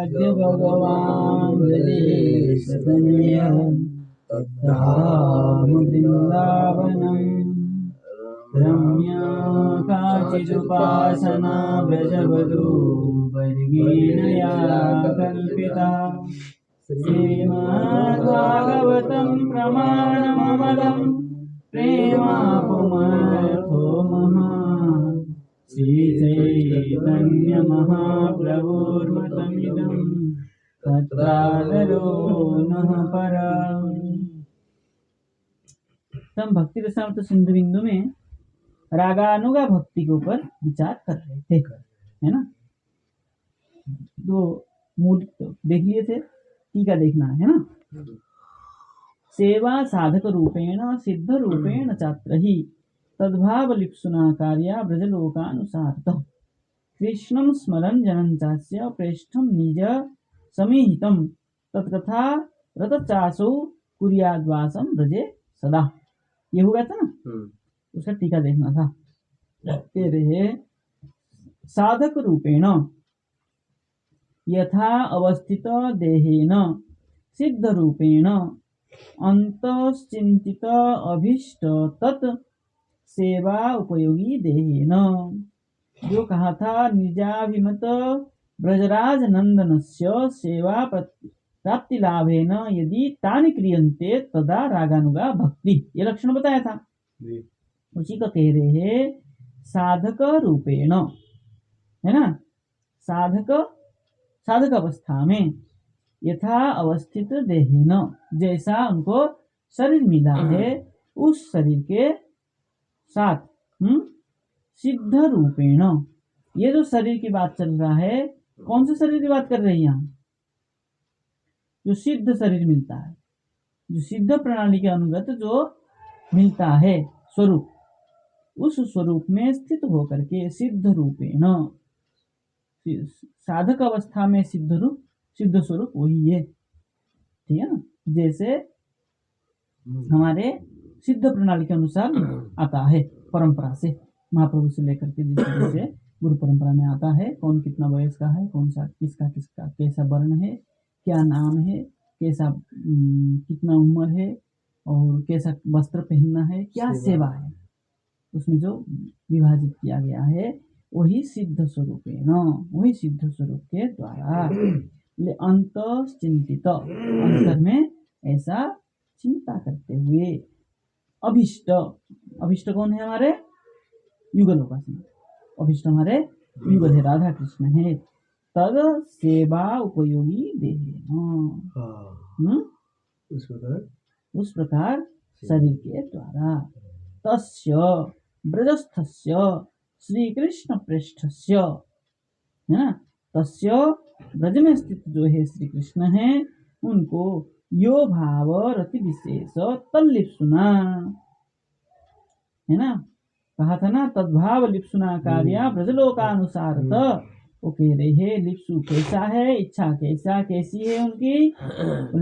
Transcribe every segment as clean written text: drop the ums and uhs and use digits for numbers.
आराध्य भगवान ब्रजेश तनयः तद्धाम वृंदावनम् रम्या काचिदुपासना व्रजवधूवर्गेण या कल्पिता श्रीमद्भागवतं प्रमाणममलं प्रेमापुमर्थो महान् श्रीचैतन्यमहाप्रभुर्मतमिदं तत्रादरो नः परम्। हम भक्ति रसामृत सिंधु बिंदु में रागानुगा भक्ति के ऊपर विचार कर रहे थे, है ना। तो मूल तो देख लिए थे, टीका देखना है ना। सेवा साधक रूपेण सिद्ध रूपेण चात्र ही तद्भाव लिप्सुना कार्या ब्रजलोकानुसारतः कृष्णं स्मरन् जनं चास्य प्रेष्ठं निज समीहितं तत्कथा रतचासौ कुर्याद्वासं ब्रजे सदा। ये हो गया था ना, उसका टीका देखना था। कह रहे साधक रूपेण यथा अवस्थित देहेन सिद्ध रूपेण अंतश्चिंतित अभीष्ट तत् सेवा उपयोगी देहेन। जो कहा था निजाभिमत ब्रजराज नंदनस्य सेवा प्राप्ति लाभेन यदि तानि क्रियन्ते तदा रागानुगा भक्ति, ये लक्षण बताया था। उसी का कह रहे हैं साधक रूपेण, है ना। साधक अवस्था में यथा अवस्थित देहेन, जैसा उनको शरीर मिला है उस शरीर के साथ सिद्ध रूपेण। ये जो शरीर की बात चल रहा है, कौन से शरीर की बात कर रहे हैं यहाँ? जो सिद्ध शरीर मिलता है, जो सिद्ध प्रणाली के अनुगत जो मिलता है स्वरूप, उस स्वरूप में स्थित होकर के सिद्ध रूपेण, साधक अवस्था में सिद्ध स्वरूप वही है, ठीक है ना। जैसे हमारे सिद्ध प्रणाली के अनुसार आता है परंपरा से, महाप्रभु से लेकर के जिस तरह से गुरु परंपरा में आता है, कौन कितना वयस का है, कौन सा किसका कैसा वर्ण है, क्या नाम है, कैसा कितना उम्र है और कैसा वस्त्र पहनना है, क्या सेवा है, उसमें जो विभाजित किया गया है वही सिद्ध स्वरूप है ना। वही सिद्ध स्वरूप के द्वारा अंत चिंतित, अंतर में ऐसा चिंता करते हुए अभिष्ट, अभिष्ट कौन है? हमारे युगल उपासना, अभिष्ट हमारे युगल है, राधा कृष्ण है। तद सेवा उपयोगी देह, उस प्रकार शरीर के द्वारा तस्य ब्रजस्थस्य श्री कृष्ण पृष्ठस्य, है ना। तस्य ब्रज में स्थित जो है श्री कृष्ण है, उनको यो भाव रति विशेष तल्लिप्सुना, है ना। कहा था ना तद्भाव लिप्सुना कार्या ब्रजलोकानुसारत। वो कह रहे हैं लिप्सु कैसा है, इच्छा कैसी है उनकी,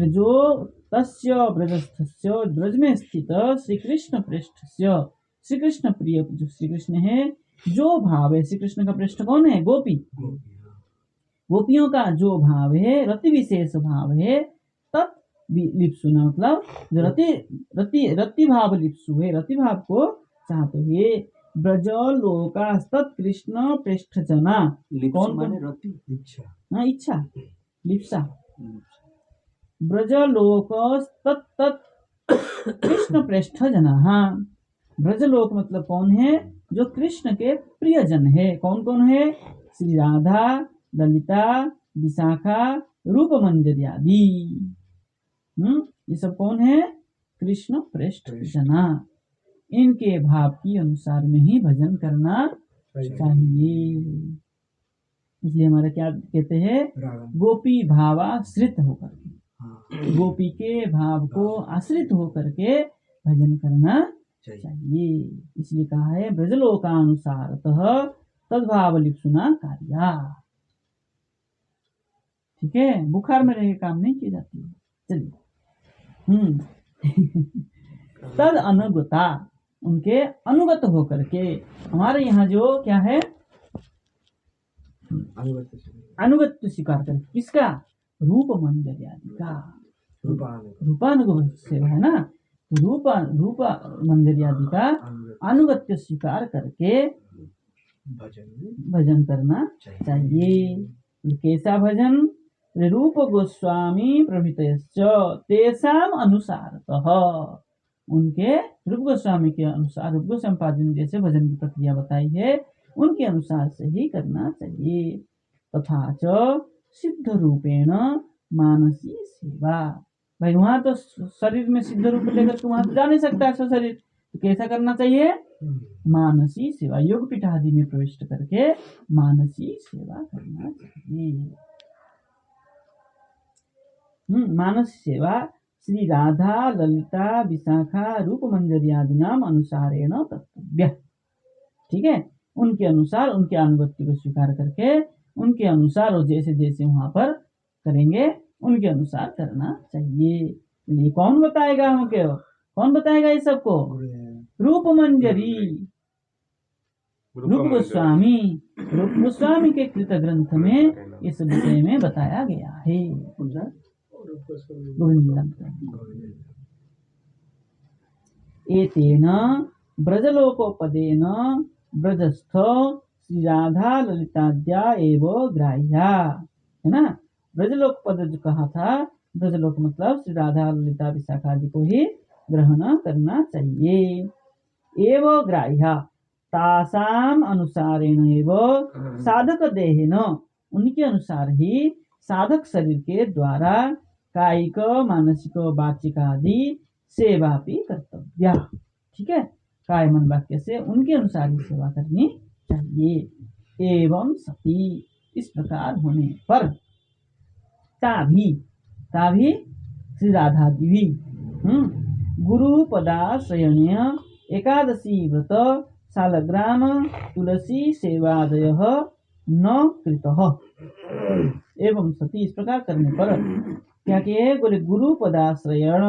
जो तस्य ब्रजस्थस्य ब्रज में स्थित श्री कृष्ण पृष्ठस्य, श्री कृष्ण प्रिय जो श्री कृष्ण है, जो भाव है, श्री कृष्ण का पृष्ठ कौन है? गोपी, गोपियों का जो भाव है, रति विशेष भाव है, तत् लिप्सुना मतलब जो रति भाव लिप्सु है, रति भाव को चाहते हुए ब्रज लोकास्तत् कृष्ण पृष्ठ जना, कौन माने रति इच्छा, हाँ इच्छा लिप्सा, ब्रज लोकस्तत् कृष्ण पृष्ठ जना। ब्रजलोक मतलब कौन है? जो कृष्ण के प्रियजन है। कौन कौन है? श्री राधा, ललिता, विशाखा, रूप मंजरी आदि। ये सब कौन है? कृष्ण पृष्ठ जना। इनके भाव की अनुसार में ही भजन करना चाहिए। इसलिए हमारे क्या कहते हैं? गोपी भावाश्रित होकर, गोपी के भाव को आश्रित होकर के भजन करना चाहिए। इसलिए कहा है ब्रजलोकानुसारतः तद्भाव लिप्सुना कार्या। ठीक है, बुखार में रह काम नहीं की जाती है। चलिए तद अनुगता, उनके अनुगत होकर के। हमारे यहाँ जो क्या है, अनुगत्य स्वीकार कर, किसका? रूप मंजरी आदि का, रूपानुग सेवा है ना, तो रूप मंजरी आदि का अनुगत्य स्वीकार करके भजन करना चाहिए। कैसा भजन? रूप गोस्वामी प्रभृतयश्च तेषाम अनुसारतः, उनके रूप गोस्वामी के अनुसार, रूप गोस्वामी पाद ने जैसे भजन की प्रक्रिया बताई है उनके अनुसार से ही करना चाहिए। तथा च सिद्ध रूपेण मानसी सेवा, भाई वहां तो शरीर में सिद्ध रूप लेकर के वहां तो जा नहीं सकता ऐसा शरीर, तो कैसा करना चाहिए? मानसी सेवा, योग पीठ आदि में प्रविष्ट करके मानसी सेवा करना चाहिए। मानसी सेवा श्री राधा ललिता विशाखा रूप मंजरी आदि नाम अनुसारेण कर्तव्य, ठीक है, उनके अनुसार उनके अनुगत्य को स्वीकार करके उनके अनुसार और जैसे जैसे वहां पर करेंगे उनके अनुसार करना चाहिए। ये कौन बताएगा हमको? कौन बताएगा ये सबको? रूप मंजरी, रूप गोस्वामी, रूप गोस्वामी के कृत ग्रंथ में इस विषय में बताया गया है। एतेन ब्रजलोकोपदेन ब्रजस्थ श्री राधा ललिताद्या एवं ग्राह्या, है ना। ब्रजलोक पद जो कहा था, ब्रजलोक मतलब श्री राधा ललिता विशाखा आदि को ही ग्रहण करना चाहिए। एवं ग्राह्या तासाम अनुसारेण एवं साधक देहेन, उनके अनुसार ही साधक शरीर के द्वारा कायिक मानसिक वाचिक आदि सेवा भी कर्तव्य, ठीक है, काय मन वाक्य से उनके अनुसार ही सेवा करनी चाहिए। एवं सती, इस प्रकार होने पर ताभी श्री राधा देवी गुरु पदाश्रयण्य एकादशी व्रत सालग्राम तुलसी सेवादय न कृतः। एवं सती, इस प्रकार करने पर क्या किए? बोले गुरु पदाश्रयण,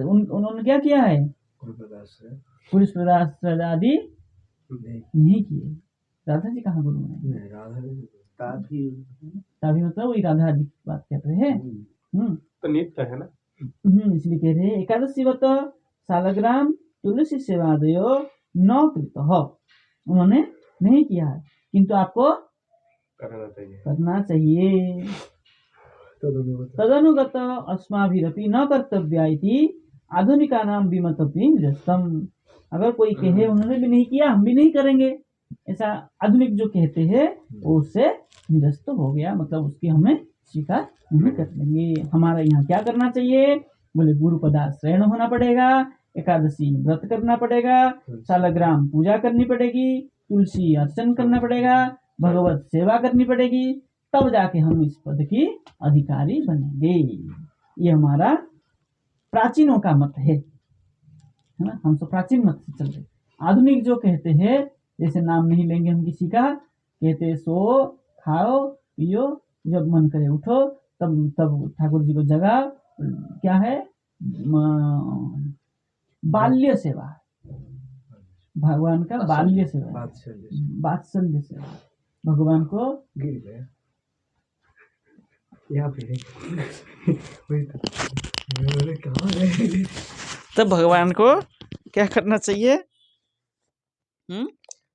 उन्होंने क्या किया है? गुरु पदाश्रय आदि नहीं किए। राधा जी कहाँ गुरु है? ताभी मतलब वही राधा आदि की बात कर रहे हैं। तो नित्य है ना, इसलिए कह रहे हैं एकादशी व्रत सालग्राम तुलसी सेवादयो न कृतः, उन्होंने नहीं किया है, किंतु आपको करना चाहिए। तदनुगत अस्माभिरपि न कर्तव्या इति आधुनिकानां विमतव्य निरस्तम। अगर कोई कहे उन्होंने भी नहीं किया हम भी नहीं करेंगे, ऐसा आधुनिक जो कहते हैं वो उससे निरस्त हो गया, मतलब उसकी हमें स्वीकार नहीं कर लेंगे। हमारा यहाँ क्या करना चाहिए? बोले गुरु पदाश्रयण होना पड़ेगा, एकादशी व्रत करना पड़ेगा, सालग्राम पूजा करनी पड़ेगी, तुलसी अर्चन करना पड़ेगा, भगवत सेवा करनी पड़ेगी, तब जाके हम इस पद की अधिकारी बनेंगे। ये हमारा प्राचीनों का मत है ना, हम सब प्राचीन मत से चल रहे। आधुनिक जो कहते हैं, जैसे नाम नहीं लेंगे हम किसी का, कहते सो खाओ पियो, जब मन करे उठो, तब ठाकुर जी को जगा, क्या है? बाल्य सेवा, भगवान का बाल्य सेवा, वात्सल्य सेवा, भगवान को तब भगवान को क्या करना चाहिए?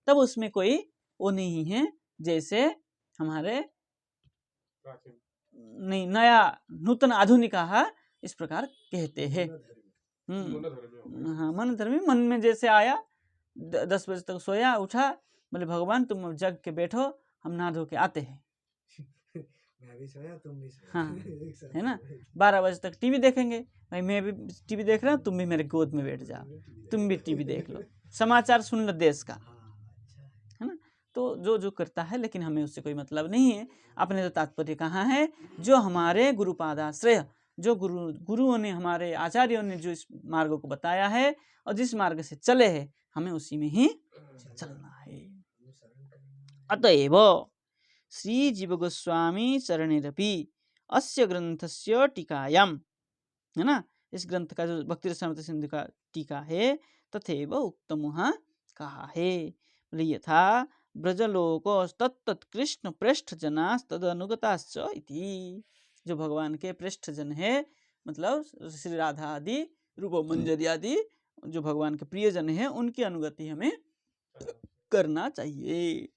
तब उसमें कोई वो नहीं है, जैसे हमारे नहीं नया नूतन आधुनिक इस प्रकार कहते हैं। हाँ, मन धर्मी, मन में जैसे आया 10 बजे तक सोया उठा, बोले भगवान तुम जग के बैठो, हम नहा धो के आते हैं। मैं भी सोया तुम भी सोया, हाँ, है ना। 12 बजे तक टीवी देखेंगे, भाई मैं भी टीवी देख रहा हूँ, तुम भी मेरे गोद में बैठ जाओ, तुम भी टीवी देख लो, समाचार सुन लो देश का, है ना। तो जो जो करता है, लेकिन हमें उससे कोई मतलब नहीं है। अपने तो तात्पर्य कहाँ है? जो हमारे गुरुपादाश्रय, जो गुरुओं ने, हमारे आचार्यों ने जो इस मार्ग को बताया है और जिस मार्ग से चले हैं, हमें उसी में ही चलना है। अतएव श्री जीव गोस्वामी चरणेरपि अस्य ग्रंथस्य टीकायाम, है ना, इस ग्रंथ का जो भक्ति रसामृत सिंधु का टीका है, तथैव उक्तम वहाँ कहा है। यथा ब्रजलोक तत्त कृष्ण पृष्ठ जनास तद अनुगताश्च इति। जो भगवान के पृष्ठ जन है, मतलब श्री राधा आदि, रूप मंजरी आदि जो भगवान के प्रियजन है, उनकी अनुगति हमें करना चाहिए।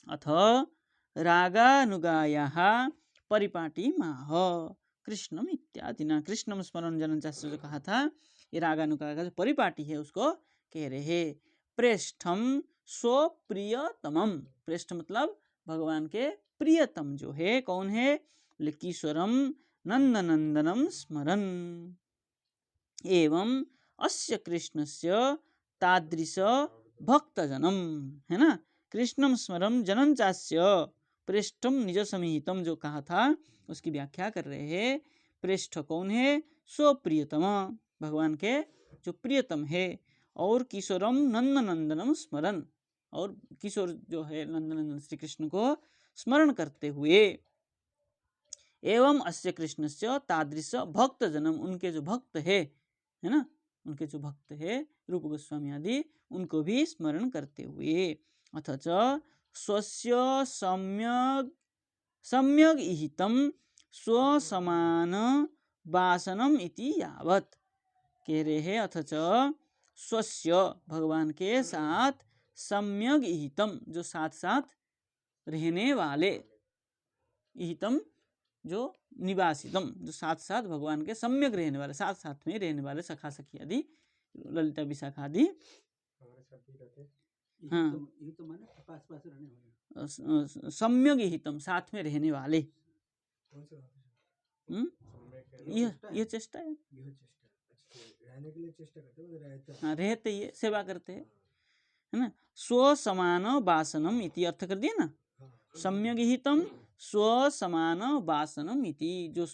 अथ रागानुगायाः परिपाटी माह कृष्णम इत्यादि ना। कृष्णम स्मरण जनन चास्य जो कहा था, ये रागानुगा का जो परिपाटी है उसको कह रहे हैं। प्रेष्ठम स्वप्रियतमम, प्रेष्ठ मतलब भगवान के प्रियतम जो है, कौन है? किशोरम नंदनंदनम स्मरन एवं अस्य कृष्णस्य तादृश भक्तजनम, है ना। कृष्णम स्मरम जनन चास्य प्रेष्ठम निज समीहितम जो कहा था, उसकी व्याख्या कर रहे हैं। प्रेष्ठ कौन है? स्वप्रियतम, भगवान के जो प्रियतम है। और किशोरम नंदनंदनम स्मरन, और किशोर जो है नंदनंदन श्री कृष्ण को स्मरण करते हुए। एवं अस्य कृष्णस्य तादृश भक्त जनम, उनके जो भक्त है ना, उनके जो भक्त है रूप गोस्वामी आदि, उनको भी स्मरण करते हुए। अथच स्वस्य सम्यग इहितम स्वसमान वासनम इति यावत, कह रहे हैं। अथच स्वस्य, भगवान के साथ, सम्यग इहितम जो साथ साथ रहने वाले, इहितम जो निवासितम जो साथ साथ भगवान के सम्यक रहने वाले, साथ साथ में रहने वाले, सखा सखी आदि, ललिता विशाखा आदि। हाँ, सम्यक हितम साथ में रहने वाले। ये चेष्टा है, हाँ, रहते ही सेवा करते हैं, है ना। स्व समान वासनम इति अर्थ कर दिया ना, सम्यक हितम स्व समान वासनम इति, जो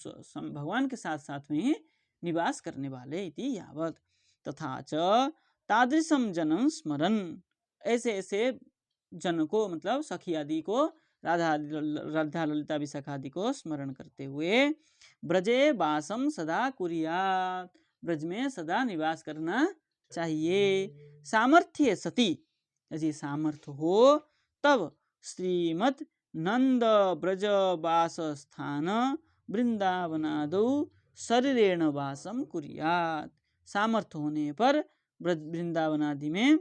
भगवान के साथ साथ में निवास करने वाले, इति यावत। तथा च तादृशम जनम स्मरन, ऐसे ऐसे जन को, मतलब सखी आदि को, राधा ललिता विशाखा आदि को स्मरण करते हुए। ब्रजे वासम सदा कुर्यात्, ब्रज में सदा निवास करना चाहिए। सामर्थ्य सती, यदि सामर्थ्य हो तब श्रीमद नंद ब्रज वास स्थान वृंदावनादौ शरीरेण वासम कुर्यात्, सामर्थ्य होने पर ब्रज वृंदावन आदि में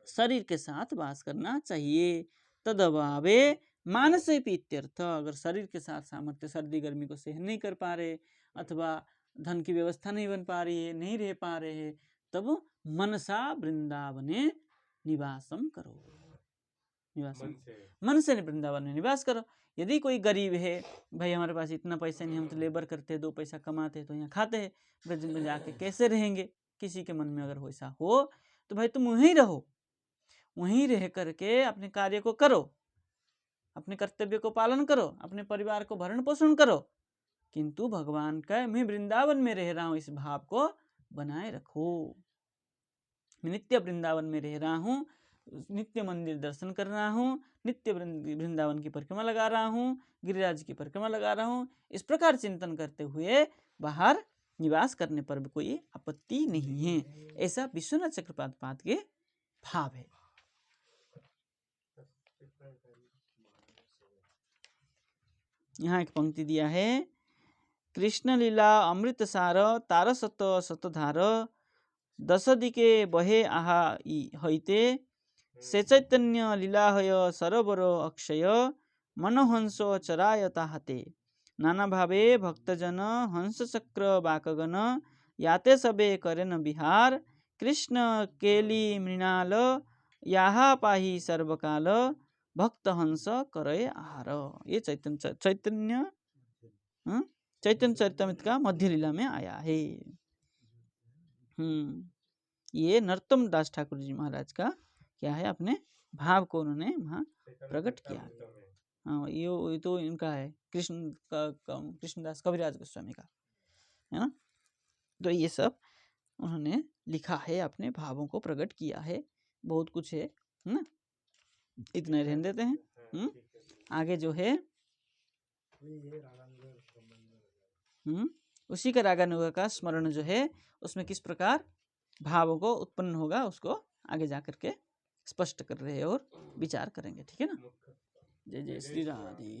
शरीर के साथ वास करना चाहिए। तदभावे मानसे इत्यर्थ, अगर शरीर के साथ सामर्थ्य, सर्दी गर्मी को सहन नहीं कर पा रहे, अथवा धन की व्यवस्था नहीं बन पा रही है, नहीं रह पा रहे हैं, तब मनसा वृंदावने निवासम करो, निवासम मन से वृंदावन में निवास करो। यदि कोई गरीब है, भाई हमारे पास इतना पैसा नहीं, हम तो लेबर करते हैं, 2 पैसा कमाते हैं, तो यहाँ खाते हैं, ब्रज में जाके कैसे रहेंगे? किसी के मन में अगर वैसा हो तो भाई तुम वहीं रहो, वहीं रह करके अपने कार्य को करो, अपने कर्तव्य को पालन करो, अपने परिवार को भरण पोषण करो, किंतु भगवान का मैं वृंदावन में रह रहा हूँ इस भाव को बनाए रखो। मैं नित्य वृंदावन में रह रहा हूँ, नित्य मंदिर दर्शन कर रहा हूँ, नित्य वृंदावन की परिक्रमा लगा रहा हूँ, गिरिराज की परिक्रमा लगा रहा हूँ, इस प्रकार चिंतन करते हुए बाहर निवास करने पर भी कोई आपत्ति नहीं है। ऐसा विश्वनाथ चक्रपात पाद के भाव है। यहाँ एक पंक्ति दिया है, कृष्ण लीला अमृत सार तारसत सतधार दशदिके बहे आहा हईते से चैतन्य लीलाहय सरोवर अक्षय मनोहंस चराय ताहते नाना भावे भक्तजन हंस चक्र बाकगण याते सबे करेन विहार कृष्ण केली मृणाल याहा पाही सर्वकाल भक्त हंस करय आहार। ये चैतन्य चरितमृत का मध्य लीला में आया है। ये नरोत्तम दास ठाकुर जी महाराज का क्या है, अपने भाव को उन्होंने वहाँ प्रकट किया। हाँ, ये तो इनका है, कृष्णदास कविराज गोस्वामी का है ना। तो ये सब उन्होंने लिखा है, अपने भावों को प्रकट किया है, बहुत कुछ है ना। इतना रहने देते हैं। आगे जो है उसी का रागानुगा का स्मरण जो है, उसमें किस प्रकार भावों को उत्पन्न होगा, उसको आगे जा करके स्पष्ट कर रहे हैं और विचार करेंगे। ठीक है ना। जय जय श्री राधे।